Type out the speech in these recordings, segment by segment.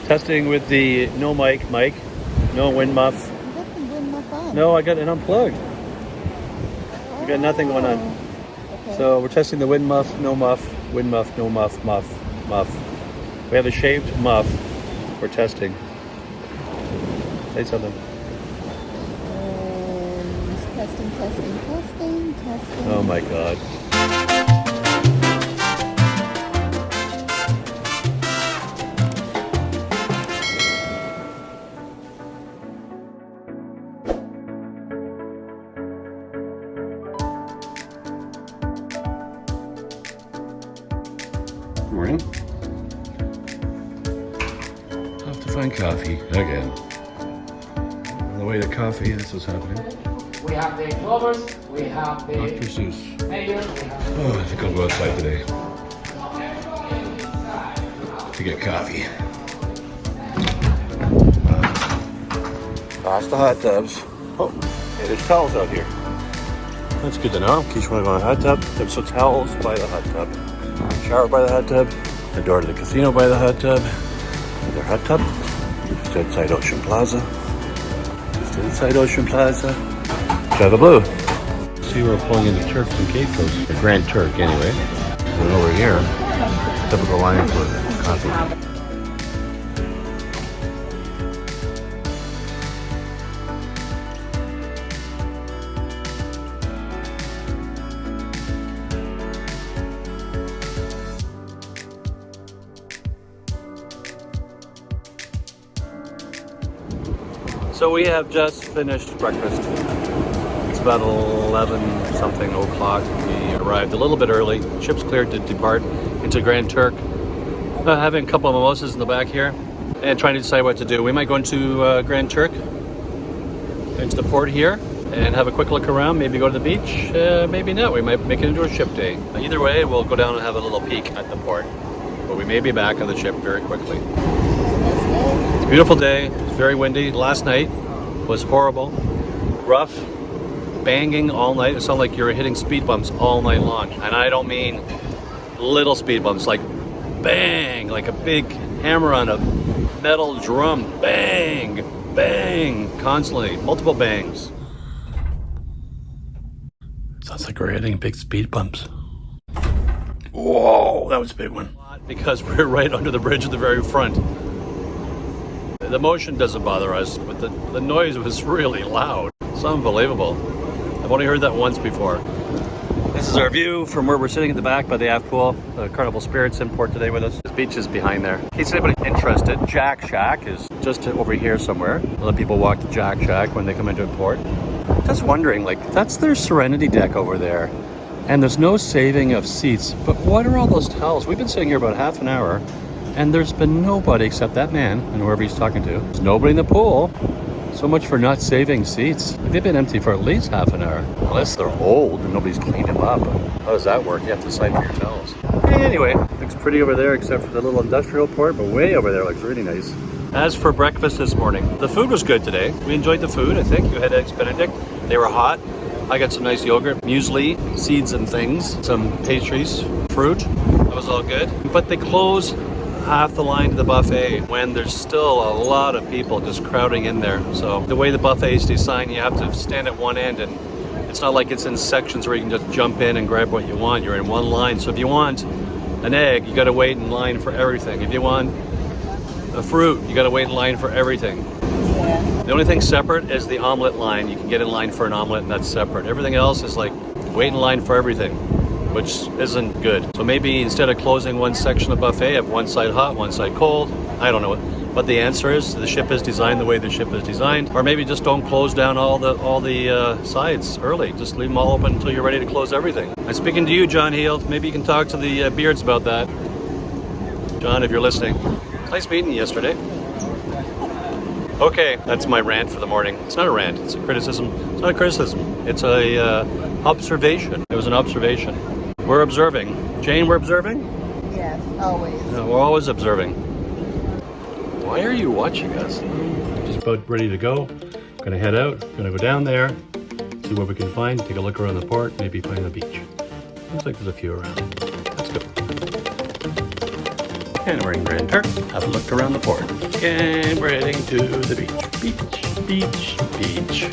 Testing with the no mic, no wind muff. You got the wind muff on. No, I got it unplugged. We got nothing going on. Okay. So we're testing the wind muff, no muff, wind muff, no muff, muff. We have a shaved muff. We're testing. Say something. Testing. Oh my God. Morning. Have to find coffee again. On the way to coffee, this is happening. We have the Clovers, we have the Dr. Seuss. Mayor, we have... Oh, I think I'll go outside today to get coffee. Past the hot tubs. Oh, yeah, there's towels out here. That's good to know. In case you want to go in a hot tub, there's some towels by the hot tub. Shower by the hot tub. The door to the casino by the hot tub. Another hot tub. Just outside Ocean Plaza. Java Blue. See, we're pulling into Turks and Caicos, or Grand Turk anyway. And over here, typical line for coffee. So we have just finished breakfast. It's about 11 something o'clock. We arrived a little bit early. Ships cleared to depart into Grand Turk. Having a couple of mimosas in the back here and trying to decide what to do. We might go into Grand Turk, into the port here, and have a quick look around. Maybe go to the beach. Maybe not. We might make it into a ship day. Either way, we'll go down and have a little peek at the port. But we may be back on the ship very quickly. It's a beautiful day. It's very windy. Last night was horrible, rough, banging all night. It sounded like you were hitting speed bumps all night long. And I don't mean little speed bumps, like bang, like a big hammer on a metal drum. Bang, bang, constantly, multiple bangs. Sounds like we're hitting big speed bumps. Whoa, that was a big one. Because we're right under the bridge at the very front. The motion doesn't bother us, but the noise was really loud. It's unbelievable. I've only heard that once before. This is our view from where we're sitting at the back by the aft pool. The Carnival Spirits in port today with us. The beach is behind there. In case anybody's interested, Jack Shack is just over here somewhere. A lot of people walk to Jack Shack when they come into a port. Just wondering, like, that's their Serenity deck over there. And there's no saving of seats. But what are all those towels? We've been sitting here about half an hour. And there's been nobody except that man and whoever he's talking to. There's nobody in the pool. So much for not saving seats. They've been empty for at least half an hour. Unless they're old and nobody's cleaned them up. How does that work? You have to sign for your towels. Anyway, looks pretty over there except for the little industrial port, but way over there looks really nice. As for breakfast this morning, the food was good today. We enjoyed the food, I think. You had eggs Benedict. They were hot. I got some nice yogurt, muesli, seeds and things, some pastries, fruit. That was all good. But they close half the line to the buffet when there's still a lot of people just crowding in there. So the way the buffet is designed, you have to stand at one end, and it's not like it's in sections where you can just jump in and grab what you want. You're in one line. So if you want an egg, you got to wait in line for everything. If you want a fruit, you got to wait in line for everything. Yeah. The only thing separate is the omelet line. You can get in line for an omelet, and that's separate. Everything else is like wait in line for everything, which isn't good. So maybe instead of closing one section of buffet, have one side hot, one side cold. I don't know what the answer is. The ship is designed the way the ship is designed. Or maybe just don't close down all the sides early. Just leave them all open until you're ready to close everything. I'm speaking to you, John Heel. Maybe you can talk to the Beards about that. John, if you're listening. Nice meeting you yesterday. Okay, that's my rant for the morning. It's not a rant, it's a criticism. It's not a criticism, it's a observation. It was an observation. We're observing. Jane, we're observing? Yes, always. No, we're always observing. Why are you watching us? Just about ready to go. Gonna head out, gonna go down there, see what we can find, take a look around the port, maybe find the beach. Looks like there's a few around. Let's go. And we're in Grand Turk. Have a look around the port. And we're heading to the beach. Beach, beach, beach.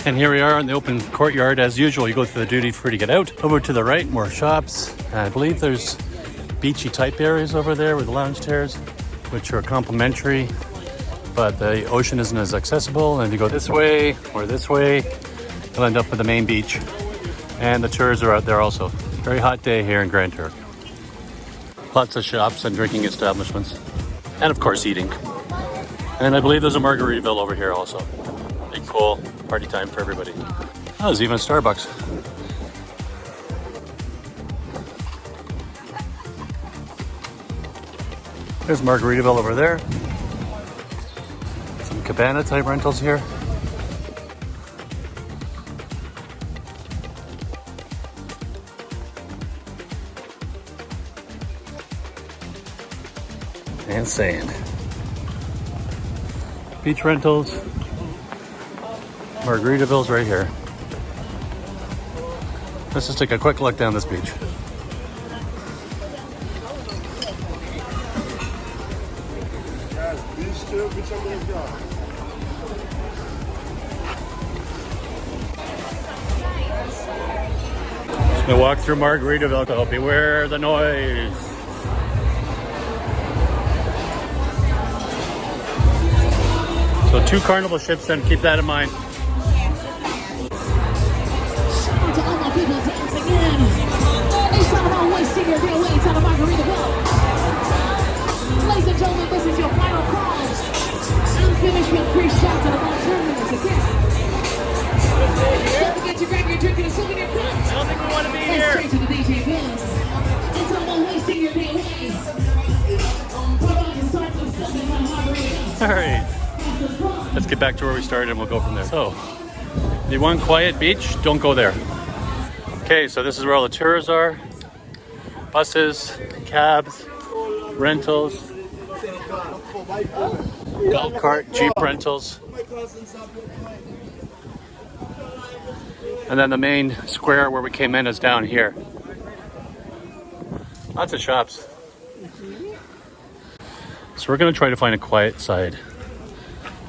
And here we are in the open courtyard. As usual, you go through the duty free to get out. Over to the right, more shops. I believe there's beachy type areas over there with lounge chairs, which are complimentary, but the ocean isn't as accessible. And if you go this way or this way, you'll end up at the main beach. And the tours are out there also. Very hot day here in Grand Turk. Lots of shops and drinking establishments. And of course, eating. And I believe there's a Margaritaville over here also. Big pool. Party time for everybody. Oh, there's even a Starbucks. There's Margaritaville over there. Some cabana type rentals here. And sand. Beach rentals. Margaritaville's right here. Let's just take a quick look down this beach. Just gonna walk through Margaritaville. So beware the noise. So 2 Carnival ships, then keep that in mind. To all my people once again. It's all about wasting your day away to the Margaritaville. Ladies and gentlemen, this is your final call. I'm finished with 3 shots at about 10 minutes again. Don't forget to grab your drink and a souvenir cup. I don't think we want to be here. Straight to the DJ booth. It's all about wasting your day away. We're about to start some something on Margaritaville. All right. Let's get back to where we started and we'll go from there. So, the one quiet beach, don't go there. Okay, so this is where all the tours are. Buses, cabs, rentals, golf cart, Jeep rentals. And then the main square where we came in is down here. Lots of shops. So we're gonna try to find a quiet side.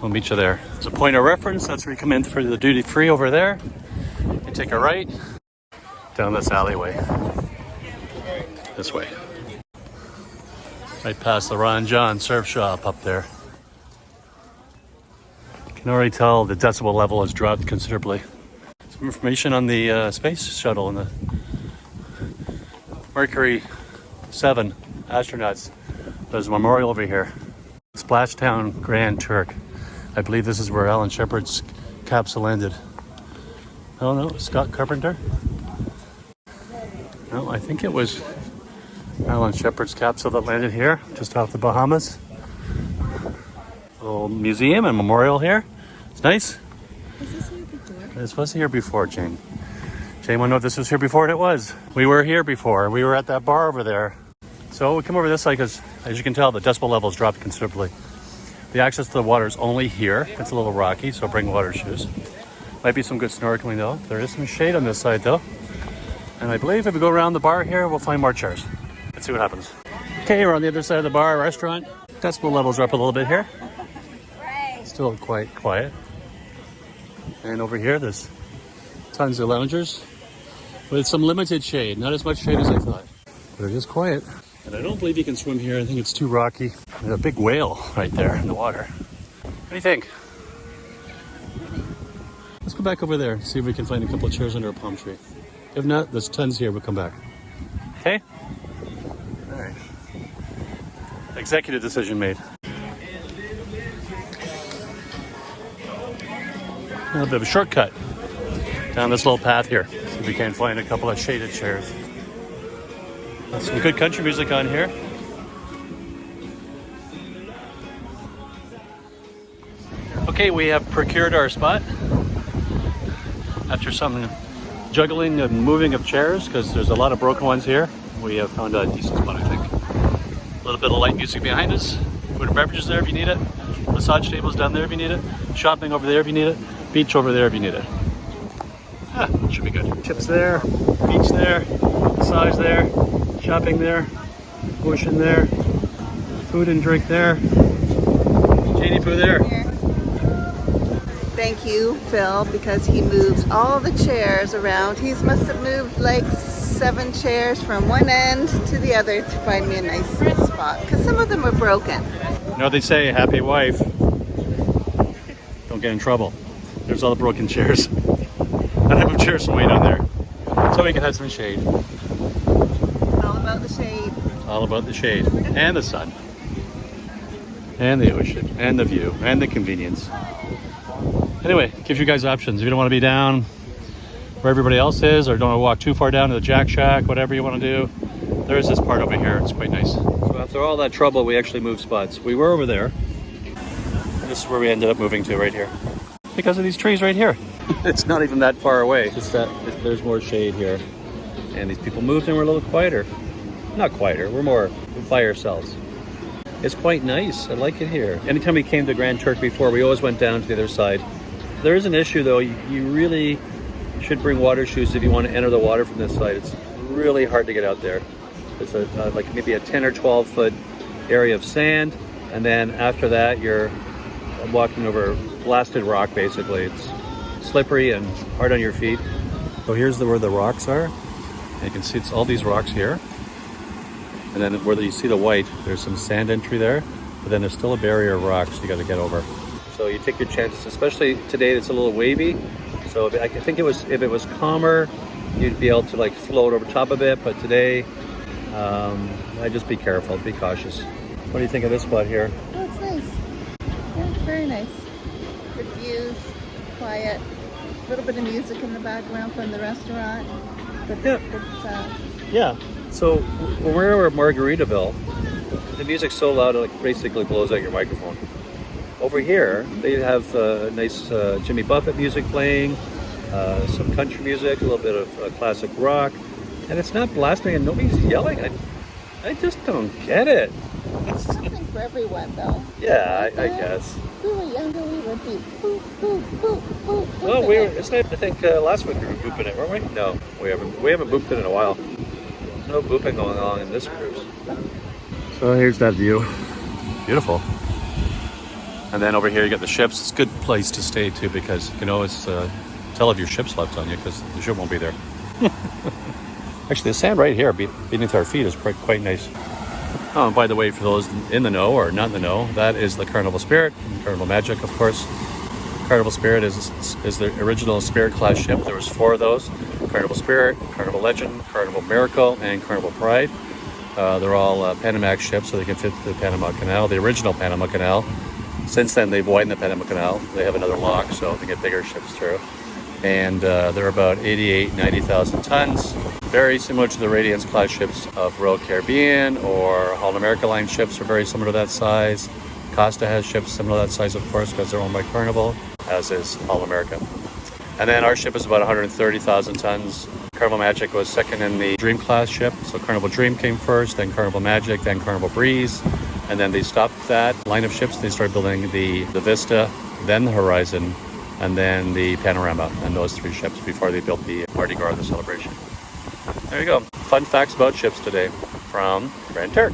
We'll meet you there. It's a point of reference. That's where you come in for the duty free over there. You take a right down this alleyway. This way. Right past the Ron John surf shop up there. You can already tell the decibel level has dropped considerably. Some information on the space shuttle and the Mercury 7 astronauts. There's a memorial over here. Splashtown Grand Turk. I believe this is where Alan Shepard's capsule landed. Oh no, Scott Carpenter? No, I think it was Alan Shepard's capsule that landed here, just off the Bahamas. Little museum and memorial here. It's nice. Was this here before? This was here before, Jane. Jane wanted to know if this was here before, and it was. We were here before. We were at that bar over there. So we come over this side because, as you can tell, the decibel levels dropped considerably. The access to the water is only here. It's a little rocky, so bring water shoes. Might be some good snorkeling though. There is some shade on this side though. And I believe if we go around the bar here, we'll find more chairs. Let's see what happens. Okay, we're on the other side of the bar, restaurant. Decibel levels are up a little bit here. Still quite quiet. And over here, there's tons of loungers with some limited shade. Not as much shade as I thought, but it is quiet. And I don't believe you can swim here. I think it's too rocky. There's a big whale right there in the water. What do you think? Let's go back over there and see if we can find a couple of chairs under a palm tree. If not, there's tons here. We'll come back. Okay? All right. Executive decision made. A little bit of a shortcut down this little path here. See if we can find a couple of shaded chairs. There's some good country music on here. Okay, we have procured our spot after some juggling and moving of chairs because there's a lot of broken ones here. We have found a decent spot, I think. A little bit of light music behind us. Food and beverages there if you need it. Massage tables down there if you need it. Shopping over there if you need it. Beach over there if you need it. Ah, should be good. Chips there, beach there, massage there, shopping there, ocean there, food and drink there. Janie Poo there. Thank you, Phil, because he moves all the chairs around. He must have moved like 7 chairs from one end to the other to find me a nice spot, because some of them were broken. You know what they say, happy wife, don't get in trouble. There's all the broken chairs. And I moved chairs from way down there, so we can have some shade. All about the shade. All about the shade, and the sun, and the ocean, and the view, and the convenience. Anyway, gives you guys options. If you don't want to be down where everybody else is, or don't want to walk too far down to the Jack Shack, whatever you want to do, there is this part over here. It's quite nice. So after all that trouble, we actually moved spots. We were over there, and this is where we ended up moving to, right here. Because of these trees right here. It's not even that far away. It's just that there's more shade here. And these people moved and we're a little quieter. Not quieter, we're by ourselves. It's quite nice, I like it here. Anytime we came to Grand Turk before, we always went down to the other side. There is an issue though, you really should bring water shoes if you want to enter the water from this side. It's really hard to get out there. It's like maybe a 10 or 12 foot area of sand. And then after that, you're walking over blasted rock basically. It's slippery and hard on your feet. So here's where the rocks are. And you can see it's all these rocks here. And then where you see the white, there's some sand entry there, but then there's still a barrier of rocks you got to get over. So you take your chances, especially today it's a little wavy. So I think if it was calmer, you'd be able to like float over top of it. But today, I just be careful, be cautious. What do you think of this spot here? Oh, it's nice. Yeah, it's very nice. Good views, quiet, a little bit of music in the background from the restaurant. But Yeah. it's, Yeah. So when we were at Margaritaville, the music's so loud it like basically blows out your microphone. Over here, they have nice Jimmy Buffett music playing, some country music, a little bit of classic rock, and it's not blasting and nobody's yelling. I just don't get it. it's something for everyone, though. Yeah, I guess. We were younger, we would be boop, boop, boop, boop. Well, booping it. I think last week we were booping it, weren't we? No, we haven't booped it in a while. No booping going on in this cruise. So here's that view. Beautiful. And then over here you got the ships. It's a good place to stay too because you can always tell if your ship's left on you because the ship won't be there. Actually, the sand right here beneath our feet is quite nice. Oh, and by the way, for those in the know or not in the know, that is the Carnival Spirit, Carnival Magic, of course. Carnival Spirit is the original Spirit class ship. There was 4 of those. Carnival Spirit, Carnival Legend, Carnival Miracle, and Carnival Pride. They're all Panamax ships, so they can fit the Panama Canal, the original Panama Canal. Since then, they've widened the Panama Canal. They have another lock, so they get bigger ships through. And they're about 90,000 tons. Very similar to the Radiance class ships of Royal Caribbean or Holland America Line ships are very similar to that size. Costa has ships similar to that size, of course, because they're owned by Carnival, as is All America. And then our ship is about 130,000 tons. Carnival Magic was second in the Dream class ship. So Carnival Dream came first, then Carnival Magic, then Carnival Breeze. And then they stopped that line of ships. They started building the Vista, then the Horizon, and then the Panorama, and those 3 ships before they built the Mardi Gras, the celebration. There you go. Fun facts about ships today from Grand Turk.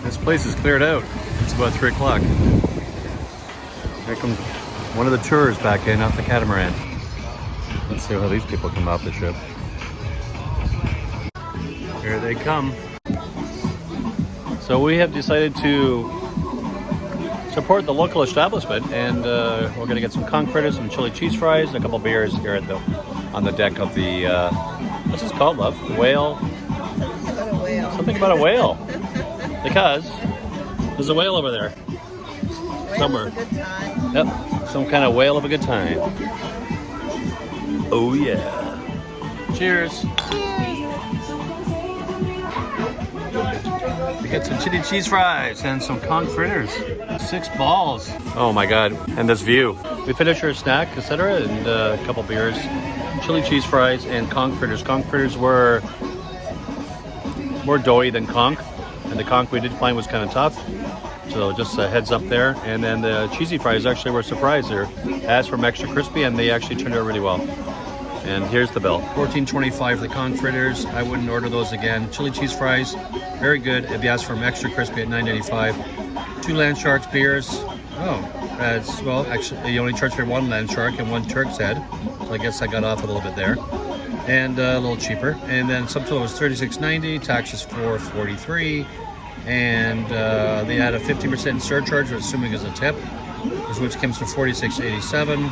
This place is cleared out. It's about 3 o'clock. Here comes one of the tours back in off the catamaran. Let's see how these people come off the ship. Here they come. So we have decided to support the local establishment, and we're going to get some conch fritters, some chili cheese fries, and a couple beers here at the on the deck of the, what's this called, love? Whale? What a whale. Something about a whale. Because there's a whale over there. Whale Somewhere. is a good time. Yep, some kind of whale of a good time. Oh yeah. Cheers. We got some chili cheese fries and some conch fritters. 6 balls. Oh my god. And this view. We finished our snack, etc. and a couple beers. Chili cheese fries and conch fritters. Conch fritters were more doughy than conch. And the conch we did find was kind of tough. So just a heads up there. And then the cheesy fries actually were a surprise there. Asked for them extra crispy and they actually turned out really well. And here's the bill. $14.25 for the conch fritters. I wouldn't order those again. Chili cheese fries, very good. If you ask for them extra crispy at $9.95. 2 land sharks beers. Oh, that's, well, actually, you only charge for 1 land shark and 1 Turk's head. So I guess I got off a little bit there. And a little cheaper. And then subtotal was $36.90. Taxes $4.43. And they had a 50% surcharge, assuming is a tip, which comes to $46.87.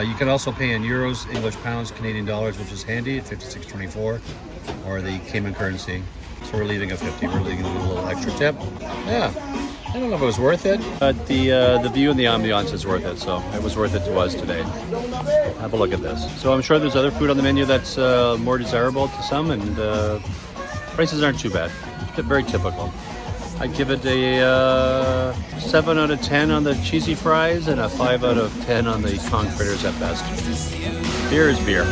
You can also pay in euros, English pounds, Canadian dollars, which is handy at $56.24, or the Cayman currency. So we're leaving a 50. We're leaving a little extra tip. Yeah, I don't know if it was worth it, but the view and the ambiance is worth it. So it was worth it to us today. Have a look at this. So I'm sure there's other food on the menu that's more desirable to some, and prices aren't too bad. Very typical. I'd give it a 7 out of 10 on the cheesy fries and a 5 out of 10 on the conch fritters at best. Beer is beer.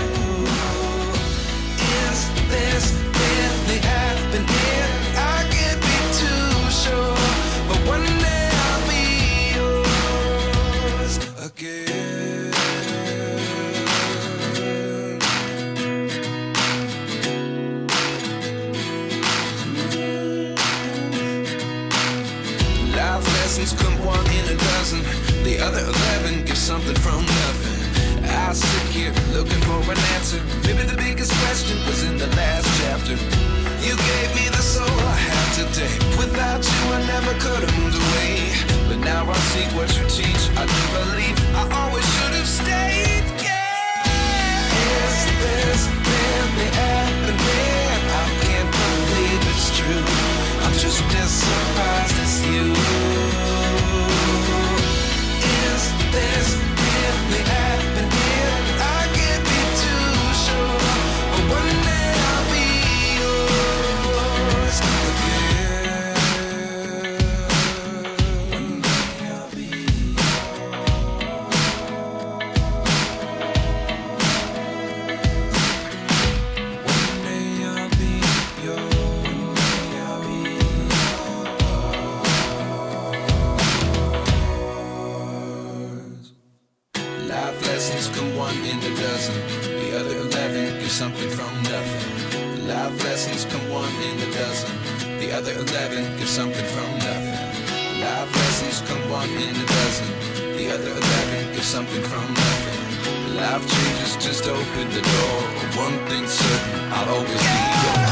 Come 1 in a dozen, the other 11 get something from nothing. I sit here looking for an answer. Maybe the biggest question was in the last chapter. You gave me the soul I have today. Without you I never could have moved away. But now I see what you teach. I do believe I always should have stayed. Yeah. Is this really happening? I can't believe it's true. I'm just as surprised as you. This really happening? I can't be too sure, but one day I'll be yours again. One day I'll be One day I'll be yours. One day I'll be Life lessons come 1 in a dozen. The other 11 get something from nothing. Life lessons come 1 in a dozen. The other 11 get something from nothing. Life lessons come 1 in a dozen. The other 11 get something from nothing. Life changes just open the door. One thing's certain, I'll always be yours.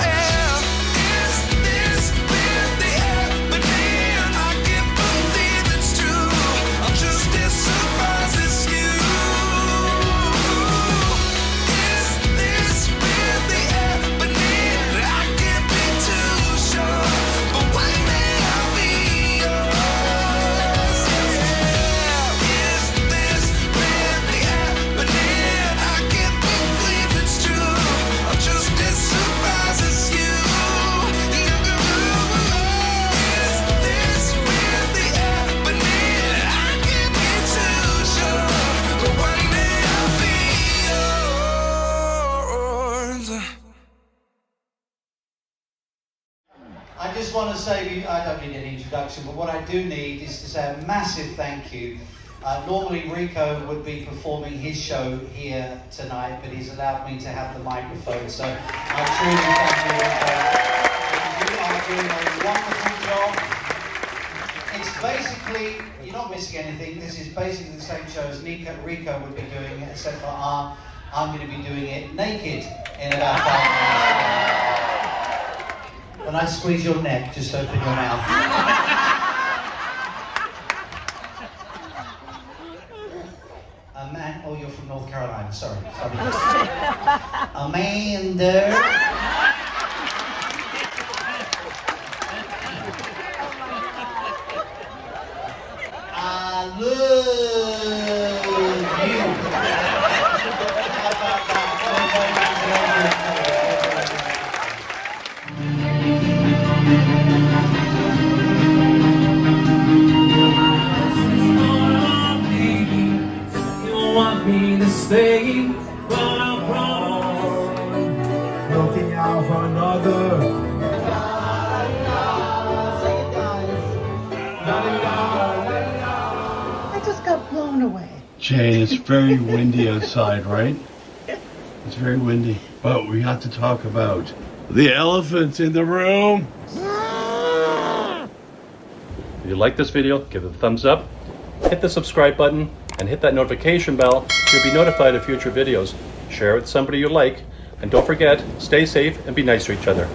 I just want to say, I don't need an introduction, but what I do need is to say a massive thank you. Normally Rico would be performing his show here tonight, but he's allowed me to have the microphone, so I truly thank you, Rico. You are doing a wonderful job. It's basically, you're not missing anything, this is basically the same show as Rico would be doing, except for I'm going to be doing it naked in about 5 minutes. When I squeeze your neck, just open your mouth. Oh, you're from North Carolina, sorry. Amanda. I love you. How about that? You want me to stay, but I'm looking out for another. I just got blown away. Jane, it's very windy outside, right? It's very windy. But we have to talk about the elephants in the room. If you like this video, give it a thumbs up, hit the subscribe button, and hit that notification bell so you'll be notified of future videos. Share it with somebody you like, and don't forget, stay safe and be nice to each other.